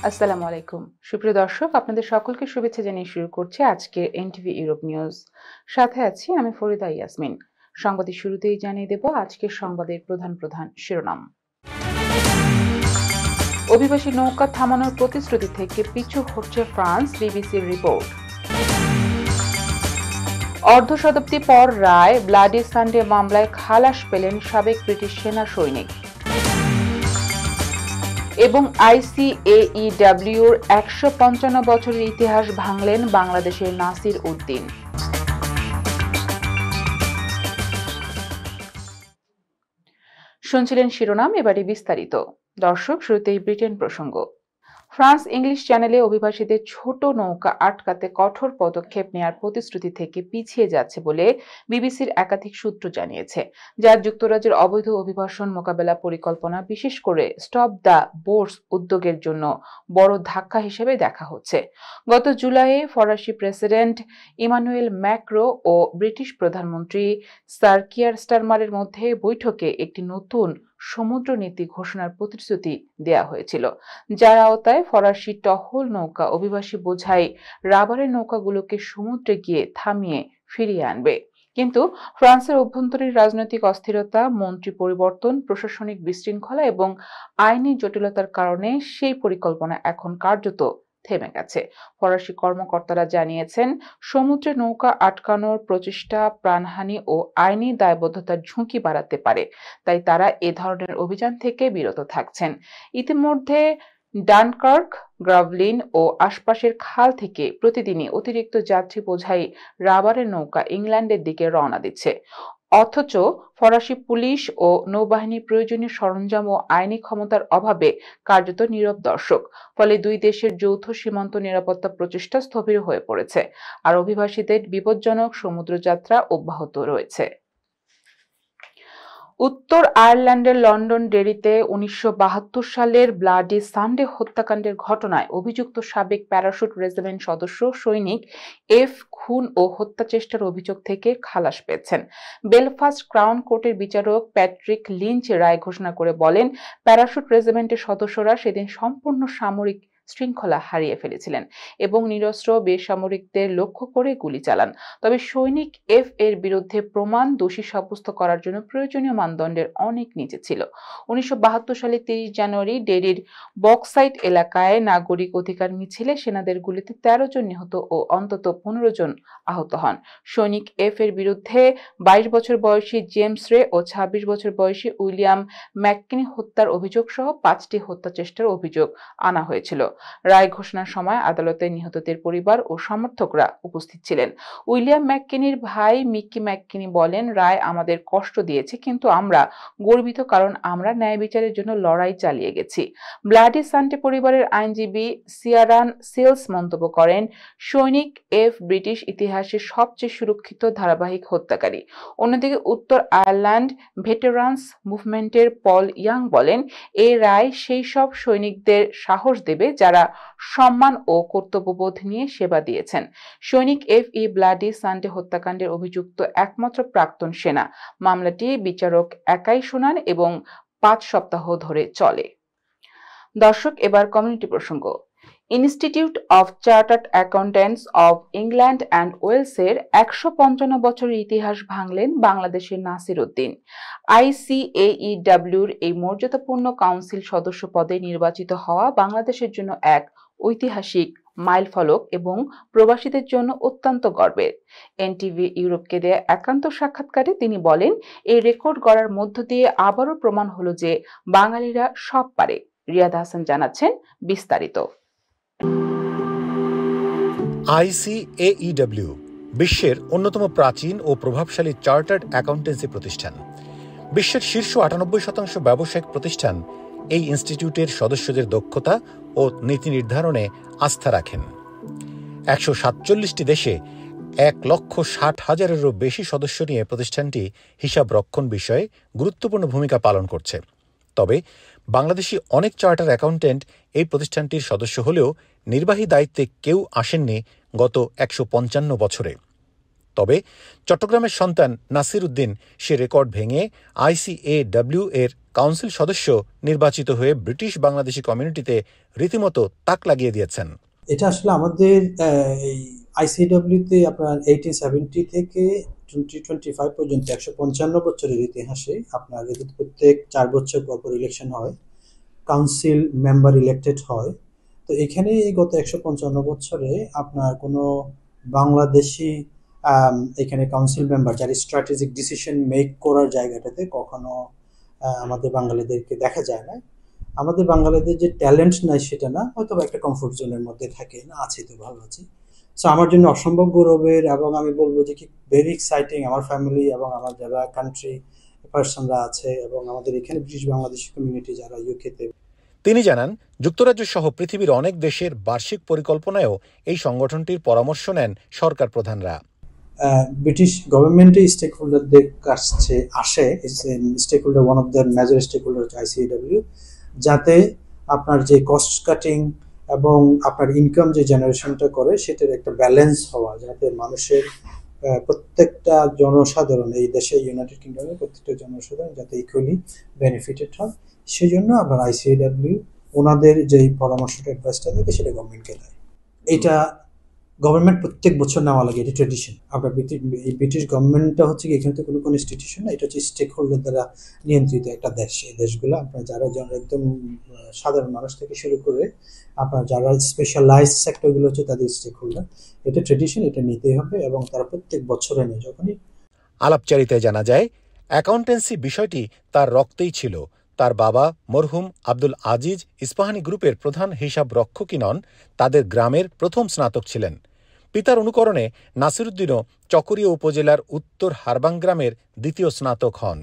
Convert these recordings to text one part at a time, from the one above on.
আসসালামু আলাইকুম। সুপ্রিয় দর্শক, আপনাদের সকলকে শুভেচ্ছা জানিয়ে শুরু করছি আজকের এনটিভি ইউরোপ নিউজ। সাথে আছি আমি ফরিদা ইয়াসমিন। সংবাদের শুরুতেই জানিয়ে দেব আজকের সংবাদের প্রধান শিরোনাম। অভিবাসী নৌকা থামানোর প্রতিশ্রুতি থেকে পিছু হটছে ফ্রান্স, বিবিসির রিপোর্ট। অর্ধ শতাব্দী পর রায়, ব্লাডি সানডে মামলায় খালাস পেলেন সাবেক ব্রিটিশ সেনা সৈনিক। এবং আইসিএইডব্লিউর ১৫৫ বছরের ইতিহাস ভাঙলেন বাংলাদেশের নাসির উদ্দিন। শুনছিলেন শিরোনাম, এবারে বিস্তারিত। দর্শক, শুরুতেই ব্রিটেন প্রসঙ্গ। ফ্রান্স ইংলিশ চ্যানেলে অভিবাসীদের ছোট নৌকা আটকাতে কঠোর পদক্ষেপ নেয়ার প্রতিশ্রুতি থেকে পিছিয়ে যাচ্ছে বলে বিবিসির একাধিক সূত্র জানিয়েছে, যা যুক্তরাজ্যের অবৈধ অভিবাসন মোকাবেলা পরিকল্পনা, বিশেষ করে স্টপ দ্য বোটস উদ্যোগের জন্য বড় ধাক্কা হিসেবে দেখা হচ্ছে। গত জুলাইয়ে ফরাসি প্রেসিডেন্ট ইমানুয়েল ম্যাক্রো ও ব্রিটিশ প্রধানমন্ত্রী স্যার কিয়ার স্টারমারের মধ্যে বৈঠকে একটি নতুন সমুদ্র নীতি ঘোষণার প্রতিশ্রুতি দেয়া হয়েছিল, যার আওতায় ফরাসি টহল নৌকা অভিবাসী বোঝাই রাবারের নৌকাগুলোকে সমুদ্রে গিয়ে থামিয়ে ফিরিয়ে আনবে। কিন্তু ফ্রান্সের অভ্যন্তরীণ রাজনৈতিক অস্থিরতা, মন্ত্রী পরিবর্তন, প্রশাসনিক বিশৃঙ্খলা এবং আইনি জটিলতার কারণে সেই পরিকল্পনা এখন কার্যত থেমে গেছে। ফরাসি কর্মকর্তারা জানিয়েছেন, সমুদ্রে নৌকা আটকানোর প্রচেষ্টা প্রাণহানি ও আইনি দায়বদ্ধতার ঝুঁকি বাড়াতে পারে, তাই তারা এ ধরনের অভিযান থেকে বিরত থাকছেন। ইতিমধ্যে ডানকার্ক, গ্রাভলিন ও আশপাশের খাল থেকে প্রতিদিনই অতিরিক্ত যাত্রী বোঝাই রাবারের নৌকা ইংল্যান্ডের দিকে রওনা দিচ্ছে। অথচ ফরাসি পুলিশ ও নৌবাহিনী প্রয়োজনীয় সরঞ্জাম ও আইনি ক্ষমতার অভাবে কার্যত নীরব দর্শক। ফলে দুই দেশের যৌথ সীমান্ত নিরাপত্তা প্রচেষ্টা স্থবির হয়ে পড়েছে, আর অভিবাসীদের বিপজ্জনক সমুদ্রযাত্রা অব্যাহত রয়েছে। উত্তর আয়ারল্যান্ডের লন্ডন ডেরিতে ১৯৭২ সালের ব্লাডি সানডে হত্যাকাণ্ডের ঘটনায় অভিযুক্ত সাবেক প্যারাশুট রেজিমেন্ট সদস্য সৈনিক এফ খুন ও হত্যা চেষ্টার অভিযোগ থেকে খালাস পেয়েছেন। বেলফাস্ট ক্রাউন কোর্টের বিচারক প্যাট্রিক লিঞ্চ রায় ঘোষণা করে বলেন, প্যারাশুট রেজিমেন্টের সদস্যরা সেদিন সম্পূর্ণ সামরিক শৃঙ্খলা হারিয়ে ফেলেছিলেন এবং নিরস্ত্র বেসামরিকদের লক্ষ্য করে গুলি চালান। তবে সৈনিক এফ এর বিরুদ্ধে প্রমাণ দোষী সাব্যস্ত করার জন্য প্রয়োজনীয় মানদণ্ডের অনেক নিচে ছিল। ১৯৭২ সালে ৩০ জানুয়ারি ডেরির বক্সাইট এলাকায় নাগরিক অধিকার মিছিলে সেনাদের গুলিতে ১৩ জন নিহত ও অন্তত ১৫ জন আহত হন। সৈনিক এফ এর বিরুদ্ধে ২২ বছর বয়সী জেমস রে ও ২৬ বছর বয়সী উইলিয়াম ম্যাককিনি হত্যার অভিযোগ সহ ৫টি হত্যা চেষ্টার অভিযোগ আনা হয়েছিল। রায় ঘোষণার সময় আদালতে নিহতদের পরিবার ও সমর্থকরা উপস্থিত ছিলেন। উইলিয়াম ম্যাককিনির ভাই মিকি ম্যাককিনি বলেন, রায় আমাদের কষ্ট দিয়েছে, কিন্তু আমরা গর্বিত, কারণ আমরা ন্যায় বিচারের জন্য লড়াই চালিয়ে গেছি। ব্লাডি সানডে পরিবারের আইনজীবী সিয়ারান সিলস মন্তব্য করেন, সৈনিক এফ ব্রিটিশ ইতিহাসের সবচেয়ে সুরক্ষিত ধারাবাহিক হত্যাকারী। অন্যদিকে উত্তর আয়ারল্যান্ড ভেটেরানস মুভমেন্টের পল ইয়াং বলেন, এই রায় সেই সব সৈনিকদের সাহস দেবে যারা সম্মান ও কর্তব্যবোধ নিয়ে সেবা দিয়েছেন। সৈনিক এফ ই ব্লাডি সানডে হত্যাকাণ্ডের অভিযুক্ত একমাত্র প্রাক্তন সেনা। মামলাটি বিচারক একাই শোনান এবং ৫ সপ্তাহ ধরে চলে। দর্শক, এবার কমিউনিটি প্রসঙ্গ। Institute of chartered accountants of England and ওয়েলসের ১৫৫ বছরের ইতিহাস ভাঙলেন বাংলাদেশের নাসির উদ্দিন। আইসিএইডব্লিউর এই মর্যাদাপূর্ণ কাউন্সিল সদস্য পদে নির্বাচিত হওয়া বাংলাদেশের জন্য এক ঐতিহাসিক মাইলফলক এবং প্রবাসীদের জন্য অত্যন্ত গর্বের। এনটিভি ইউরোপকে দেয়া একান্ত সাক্ষাৎকারে তিনি বলেন, এই রেকর্ড গড়ার মধ্য দিয়ে আবারও প্রমাণ হলো যে বাঙালিরা সব পারে। রিয়াদ হাসান জানাচ্ছেন বিস্তারিত। আইসিএইডব্লিউ বিশ্বের অন্যতম প্রাচীন ও প্রভাবশালী চার্টার্ড অ্যাকাউন্টেন্সি প্রতিষ্ঠান। বিশ্বের শীর্ষ ৯৮% ব্যবসায়িক প্রতিষ্ঠান এই ইনস্টিটিউটের সদস্যদের দক্ষতা ও নীতি নির্ধারণে আস্থা রাখেন। ১৪৭টি দেশে ১,৬০,০০০-এরও বেশি সদস্য নিয়ে প্রতিষ্ঠানটি হিসাব রক্ষণ বিষয়ে গুরুত্বপূর্ণ ভূমিকা পালন করছে। তবে বাংলাদেশি অনেক চার্টার অ্যাকাউন্ট্যান্ট এই প্রতিষ্ঠানটির সদস্য হলেও নির্বাহী দায়িত্বে কেউ আসেননি গত ১৫৫ বছরে। তবে চট্টগ্রামের সন্তান নাসির উদ্দিন সে রেকর্ড ভেঙে ICAW এর কাউন্সিল সদস্য নির্বাচিত হয়ে ব্রিটিশ বাংলাদেশি কমিউনিটিতে রীতিমতো তাক লাগিয়ে দিয়েছেন। এটা আসলে আমাদের ICAW-তে আপনার 1870 থেকে 2025 পর্যন্ত 155 বছরের ইতিহাসে আপনার প্রত্যেক 4 বছর পর ইলেকশন হয়, কাউন্সিল মেম্বার ইলেক্টেড হয়। তো এখানে গত 155 বছরে আপনার কোনো বাংলাদেশি এখানে কাউন্সিল মেম্বার যারা স্ট্র্যাটেজিক ডিসিশন মেক করার জায়গাটাতে কখনো আমাদের বাঙালিদেরকে দেখা যায় না। আমাদের বাঙালিদের যে ট্যালেন্ট নাই সেটা না, হয়তো একটা কমফোর্ট জোনের মধ্যে থাকে না, আছে তো ভালো আছে। সো আমার জন্য অসম্ভব গৌরবের, এবং আমি বলবো যে কি ভেরি এক্সাইটিং আমার ফ্যামিলি এবং আমার যারা কান্ট্রি পার্সনরা আছে এবং আমাদের এখানে ব্রিটিশ বাংলাদেশি কমিউনিটি যারা ইউকেতে। তিনি জানান, যুক্তরাজ্য সহ পৃথিবীর অনেক দেশের বার্ষিক পরিকল্পনায়ও এই সংগঠনটির পরামর্শ নেন সরকার প্রধানরা। ব্রিটিশ গভর্নমেন্টের স্টেক হোল্ডারদের কাছে আসে, stake holder one of the major stake holder ICAW, যাতে আপনার যে কস্ট কাটিং এবং আপনার ইনকাম যে জেনারেশনটা করে সেটার একটা ব্যালেন্স হওয়া, যাতে মানুষের প্রত্যেকটা জনসাধারণ এই দেশে ইউনাইটেড কিংডমের প্রত্যেকটা জনসাধারণ যাতে ইকুয়ালি বেনিফিটেড হয়, সেই জন্য আপনার ICAW ওনাদের যেই পরামর্শটা অ্যাডভাইসটা থাকে সেটা গভর্নমেন্টকে দেয়। এটা গভর্নমেন্ট প্রত্যেক বছর নেওয়া লাগে, এটা ট্রেডিশন। আপনার ব্রিটিশ গভর্নমেন্টটা হচ্ছে কি এখানে তো কোনো ইনস্টিটিউশন না, এটা হচ্ছে স্টেক হোল্ডার দ্বারা নিয়ন্ত্রিত একটা দেশ। এই দেশগুলো আপনার যারা একদম সাধারণ মানুষ থেকে শুরু করে আপনার যারা স্পেশালাইজড সেক্টরগুলো হচ্ছে তাদের স্টেক হোল্ডার। এটা ট্রেডিশন, এটা নিতেই হবে এবং তারা প্রত্যেক বছরে নেয়। যখনই আলাপচারিতায় জানা যায়, অ্যাকাউন্টেন্সি বিষয়টি তার রক্তেই ছিল। তার বাবা মরহুম আব্দুল আজিজ ইস্পাহানি গ্রুপের প্রধান হিসাব রক্ষকই নন, তাদের গ্রামের প্রথম স্নাতক ছিলেন। পিতার অনুকরণে নাসিরুদ্দিনও চকরিয়া উপজেলার উত্তর হারবাং গ্রামের দ্বিতীয় স্নাতক হন।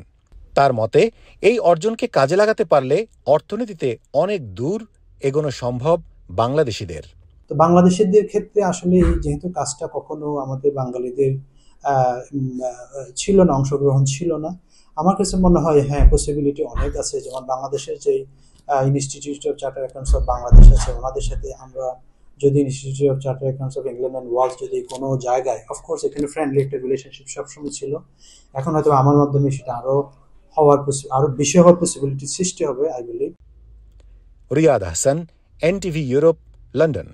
তার মতে, এই অর্জনকে কাজে লাগাতে পারলে অর্থনীতিতে অনেক দূর এগোনো সম্ভব বাংলাদেশিদের। তো বাংলাদেশিদের ক্ষেত্রে আসলে যেহেতু কাজটা কখনো আমাদের বাঙালিদের ছিল না, অংশগ্রহণ ছিল না, আমার কাছে মনে হয় হ্যাঁ পসিবিলিটি অনেক আছে। যেমন বাংলাদেশের যে institute of chartered accounts of Bangladesh আছে, ওনাদের সাথে আমরা যদি institute of chartered accounts of England and Wales যদি কোনো জায়গায়, অফকোর্স এখানে ফ্রেন্ডলি একটা রিলেশনশিপ সবসময় ছিল, এখন হয়তো আমার মাধ্যমে সেটা আরো বেশি হওয়ার পসিবিলিটি সৃষ্টি হবে, I believe. Riyad Ahsan, NTV Europe, London.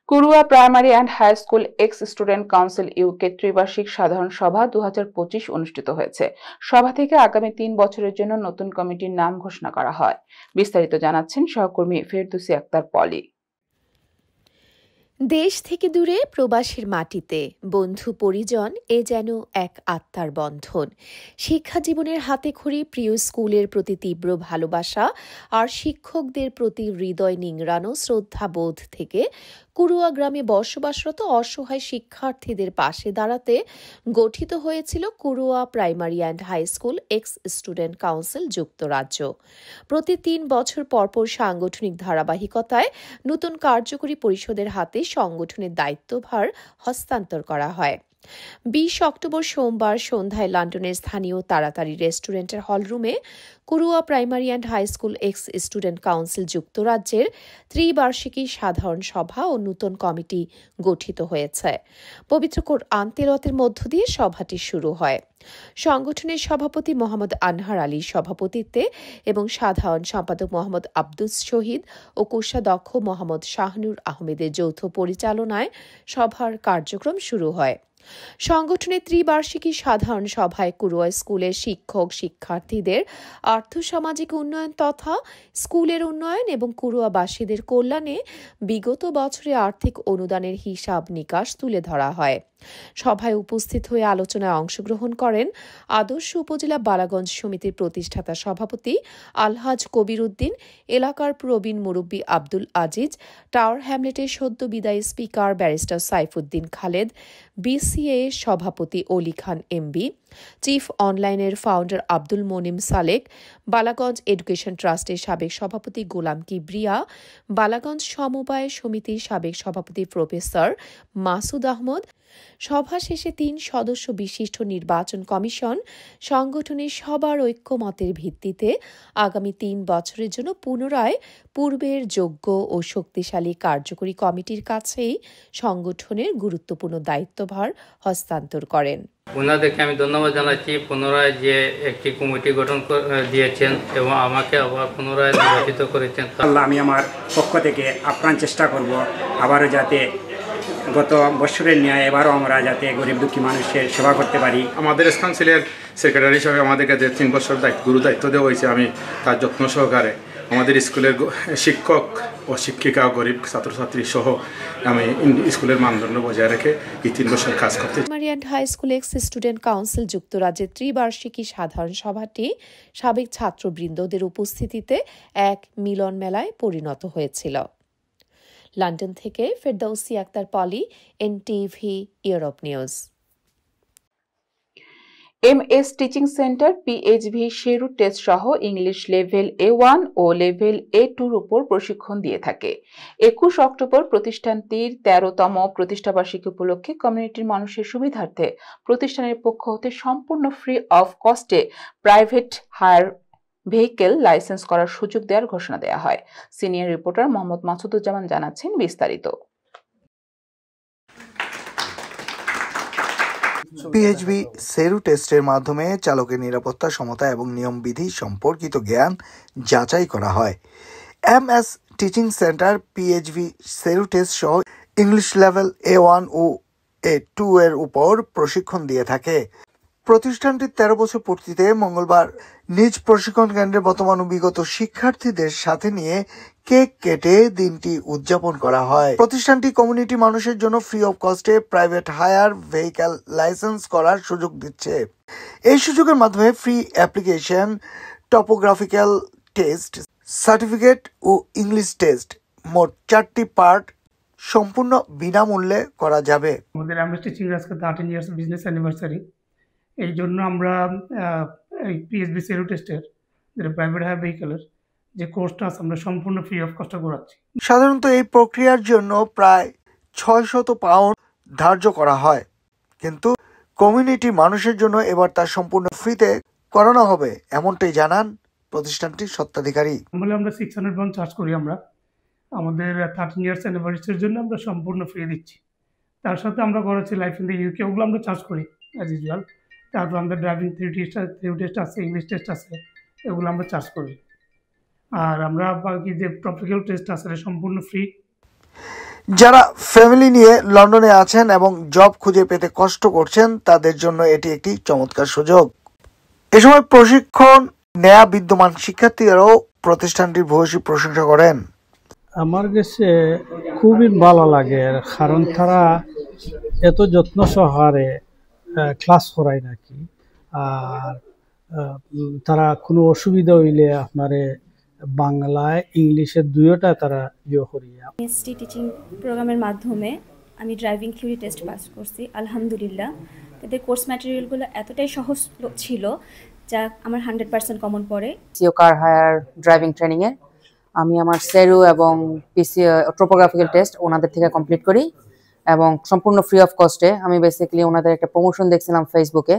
Kurua primary and high school ex student council UK ত্রিবার্ষিক সাধারণ সভা 2025 অনুষ্ঠিত হয়েছে। সভা থেকে আগামী 3 বছরের জন্য নতুন কমিটির নাম ঘোষণা করা হয়। বিস্তারিত জানাচ্ছেন সহকর্মী ফেরদৌসী আক্তার পলি। দেশ থেকে দূরে প্রবাসীর মাটিতে বন্ধু পরিজন এ যেন এক আত্মার বন্ধন। শিক্ষা জীবনের হাতেখড়ি, প্রিয় স্কুলের প্রতি তীব্র ভালোবাসা আর শিক্ষকদের প্রতি হৃদয় নিংড়ানো শ্রদ্ধাবোধ থেকে কুরুয়া গ্রামে বসবাসরত অসহায় শিক্ষার্থীদের পাশে দাঁড়াতে গঠিত হয়েছিল Kurua primary and high school ex student council যুক্তরাজ্য। প্রতি 3 বছর পরপর সাংগঠনিক ধারাবাহিকতায় নতুন কার্যকরী পরিষদের হাতে সংগঠনের দায়িত্বভার হস্তান্তর করা হয়। 20 অক্টোবর সোমবার সন্ধ্যায় লন্ডনের স্থানীয় তাড়াতাড়ি রেস্টুরেন্টের হলরুমে Kurua primary and high school ex student council যুক্তরাজ্যের ত্রিবার্ষিকী সাধারণ সভা ও নতুন কমিটি গঠিত হয়েছে। পবিত্র কোরআন তেলাওয়াতের মধ্য দিয়ে সভাটি শুরু হয়। সংগঠনের সভাপতি মোহাম্মদ আনহার আলীর সভাপতিত্বে এবং সাধারণ সম্পাদক মোহাম্মদ আব্দুস শহীদ ও কোষাধ্যক্ষ মোহাম্মদ শাহনুর আহমেদের যৌথ পরিচালনায় সভার কার্যক্রম শুরু হয়। সংগঠনের ত্রিবার্ষিকী সাধারণ সভায় কুরুয়া স্কুলের শিক্ষক শিক্ষার্থীদের আর্থসামাজিক উন্নয়ন তথা স্কুলের উন্নয়ন এবং কুরুয়াবাসীদের কল্যাণে বিগত বছরে আর্থিক অনুদানের হিসাব নিকাশ তুলে ধরা হয়। সভায় উপস্থিত হয়ে আলোচনায় অংশগ্রহণ করেন আদর্শ উপজেলা বালাগঞ্জ সমিতির প্রতিষ্ঠাতা সভাপতি আলহাজ কবির উদ্দিন, এলাকার প্রবীণ মুরব্বী আব্দুল আজিজ, টাওয়ার হ্যামলেটের সদ্য বিদায়ী speaker barrister Saifuddin Khaled, BCA সভাপতি অলি খান MB, চিফ অনলাইনের ফাউন্ডার আব্দুল মনিম সালেক, বালাগঞ্জ এডুকেশন ট্রাস্টের সাবেক সভাপতি গোলাম কিবরিয়া, বালাগঞ্জ সমবায় সমিতির সাবেক সভাপতি প্রফেসর মাসুদ আহমদ। সভা শেষে 3 সদস্য বিশিষ্ট নির্বাচন কমিশন সংগঠনের সবার ঐক্যমতের ভিত্তিতে আগামী 3 বছরের জন্য পুনরায় পূর্বের যোগ্য ও শক্তিশালী কার্যকরী কমিটির কাছেই সংগঠনের গুরুত্বপূর্ণ দায়িত্বভার হস্তান্তর করেন। ওনাদেরকে আমি ধন্যবাদ জানাচ্ছি পুনরায় যে একটি কমিটি গঠন দিয়েছেন এবং আমাকে আবার পুনরায় নির্বাচিত করেছেন। আমি আমার পক্ষ থেকে আপ্রাণ চেষ্টা করব আবারও যাতে গত বছরের ন্যায় এবারও আমরা যাতে গরিব দুঃখী মানুষের সেবা করতে পারি। আমাদের কাউন্সিলের সেক্রেটারি হিসাবে আমাদেরকে যে 3 বছর গুরু দায়িত্ব দেওয়া হয়েছে, আমি তার যত্ন সহকারে আমাদের স্কুলের শিক্ষক ও শিক্ষিকা গরিব ছাত্রছাত্রী সহ আমি স্কুলের মানদণ্ড বজায় রেখে এই 3 বছর কাজ করতে। Marian high school ex student council যুক্তরাজ্যের ত্রিবার্ষিকী সাধারণ সভাটি সাবেক ছাত্রবৃন্দদের উপস্থিতিতে এক মিলন মেলায় পরিণত হয়েছিল। লন্ডন থেকে ফেরদৌসী আক্তার পলি, NTV Europe news. MS teaching centre PHV Sheru test সহ ইংলিশ লেভেল A1 ও লেভেল A2 উপর প্রশিক্ষণ দিয়ে থাকে। 21 অক্টোবর প্রতিষ্ঠানটির 13তম প্রতিষ্ঠাবার্ষিকী উপলক্ষে কমিউনিটির মানুষের সুবিধার্থে প্রতিষ্ঠানের পক্ষ হতে সম্পূর্ণ ফ্রি অফ কস্টে প্রাইভেট হায়ার ভেহিকেল লাইসেন্স করার সুযোগ দেওয়ার ঘোষণা দেওয়া হয়। সিনিয়র রিপোর্টার মোহাম্মদ মাসুদুজ্জামান জানাচ্ছেন বিস্তারিত। PHV সেরু টেস্টের মাধ্যমে চালকের নিরাপত্তা, সমতা এবং নিয়মবিধি সম্পর্কিত জ্ঞান যাচাই করা হয়। MS টিচিং সেন্টার PHV সেরু টেস্ট সহ ইংলিশ লেভেল A1 ও A2 এর উপর প্রশিক্ষণ দিয়ে থাকে। প্রতিষ্ঠানটির 13 বছর পূর্তিতে মঙ্গলবার নিজ প্রশিক্ষণ কেন্দ্রে বর্তমান ও বিগত শিক্ষার্থীদের সাথে নিয়ে কেক কেটে দিনটি উদযাপন করা হয়। প্রতিষ্ঠানটি কমিউনিটি মানুষের জন্য ফ্রি অফ কস্টে প্রাইভেট হায়ার ভেহিকেল লাইসেন্স করার সুযোগ দিচ্ছে। এই সুযোগের মাধ্যমে free application, topographical test, certificate ও ইংলিশ টেস্ট মোট 4টি পার্ট সম্পূর্ণ বিনামূল্যে করা যাবে। আমাদের MS টিচিং আজকে 13 ইয়ার্স বিজনেস অ্যানিভার্সারি, এই জন্য আমরা এই PHV সেরু টেস্টের যেটা প্রাইভেট হায়ার ভেহিকেলের যে কোর্সটা আছে আমরা সম্পূর্ণ ফ্রি অফ কস্টে করাচ্ছি। সাধারণত এই প্রক্রিয়ার জন্য প্রায় 600 পাউন্ড ধার্য করা হয়, কিন্তু কমিউনিটি মানুষের জন্য এবার তা সম্পূর্ণ ফ্রিতে করানো হবে, এমনটাই জানান প্রতিষ্ঠানটির স্বত্বাধিকারী। আমরা 600 পাউন্ড চার্জ করি। আমরা আমাদের 13 ইয়ার্স অ্যানিভার্সারির জন্য আমরা সম্পূর্ণ ফ্রি দিচ্ছি। তার সাথে আমরা করাচ্ছি লাইফ ইন দ্য UK, ওগুলো আমরা চার্জ করি অ্যাজ ইউজুয়াল। তারপর আমাদের ড্রাইভিং থিওরি টেস্ট আছে, ইংলিশ টেস্ট আছে, এগুলো আমরা চার্জ করি। আর আমরা বাকি যে প্রফেশনাল টেস্ট আছে সম্পূর্ণ ফ্রি। যারা ফ্যামিলি নিয়ে লন্ডনে আছেন এবং জব খুঁজে পেতে কষ্ট করছেন তাদের জন্য এটি একটি চমৎকার সুযোগ। এ সময় প্রশিক্ষণ নেয়া বিদ্যমান শিক্ষার্থীরাও প্রতিষ্ঠানটির ভূয়সী প্রশংসা করেন। আমার কাছে খুবই ভালো লাগে, কারণ তারা এত যত্ন সহকারে ক্লাস করায় নাকি। আর তারা কোনো অসুবিধা হইলে আপনারে বাংলায় ইংলিশে দুইটা তারা করিয়া। এসটি টিচিং প্রোগ্রামের মাধ্যমে আমি ড্রাইভিং থিওরি টেস্ট পাস করছি আলহামদুলিল্লাহ। তাদের কোর্স ম্যাটেরিয়ালগুলো এতটাই সহজ ছিল যা আমার 100% কমন পড়ে। সিও কার হায়ার ড্রাইভিং ট্রেনিংয়ে আমি আমার সেরু এবং পিসি ট্রোপোগ্রাফিক্যাল টেস্ট ওনাদের থেকে কমপ্লিট করি এবং সম্পূর্ণ ফ্রি অফ কস্টে। আমি বেসিক্যালি ওনাদের একটা প্রমোশন দেখছিলাম ফেসবুকে।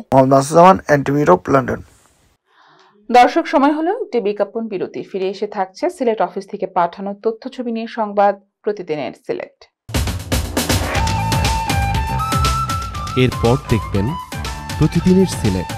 NTV Europe, London. দর্শক, সময় হলো একটি বিজ্ঞাপন বিরতি। ফিরে এসে থাকছে সিলেট অফিস থেকে পাঠানো তথ্য ছবি নিয়ে সংবাদ প্রতিদিনের সিলেট। এরপর দেখবেন প্রতিদিনের সিলেট।